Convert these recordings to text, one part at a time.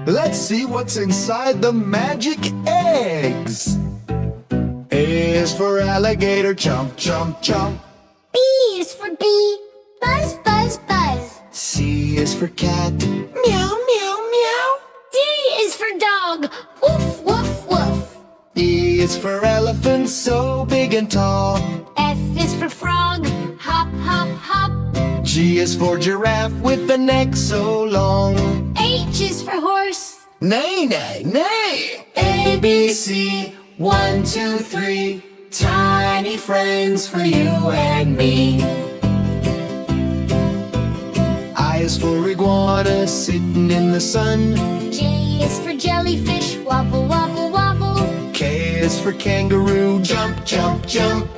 Let's see what's inside the magic eggs. A is for alligator, chomp, chomp, chomp. B is for bee, buzz, buzz, buzz. C is for cat, meow, meow, meow. D is for dog, woof, woof, woof. E is for elephant, so big and tall. F is for frog, hop, hop, hop. G is for giraffe with a neck so long. H is for horse. Nay, nay, nay. A, B, C, 1, 2, 3. Tiny friends for you and me. I is for iguana sitting in the sun. J is for jellyfish, wobble, wobble, wobble. K is for kangaroo, jump, jump, jump.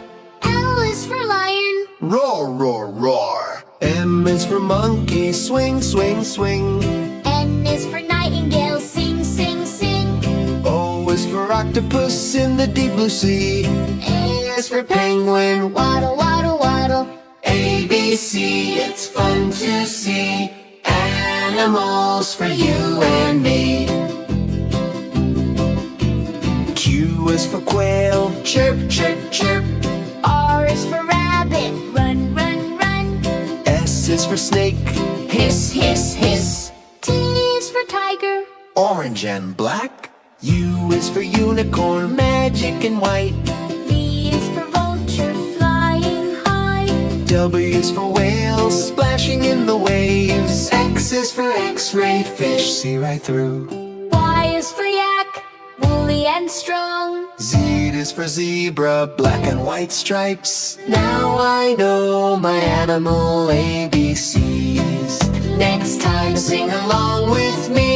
L is for lion. Roar, roar, roar. M is for monkey, swing, swing, swing. N is for nightingale, sing, sing, sing. O is for octopus in the deep blue sea. A is for penguin, waddle, waddle, waddle. A, B, C, it's fun to see animals for you and me. Q is for quail, chirp, chirp, chirp. R is for rabbit, run, run, run. S is for snake, hiss, hiss, hiss. T is for tiger. Orange and black. U is for unicorn, magic and white. V is for vulture, flying high. W is for whale, splashing in the waves. X is for x-ray fish, see right through. Y is for yak, woolly and strong. Z is for zebra, black and white stripes. Now I know my animal ABCs. Next time sing along with me.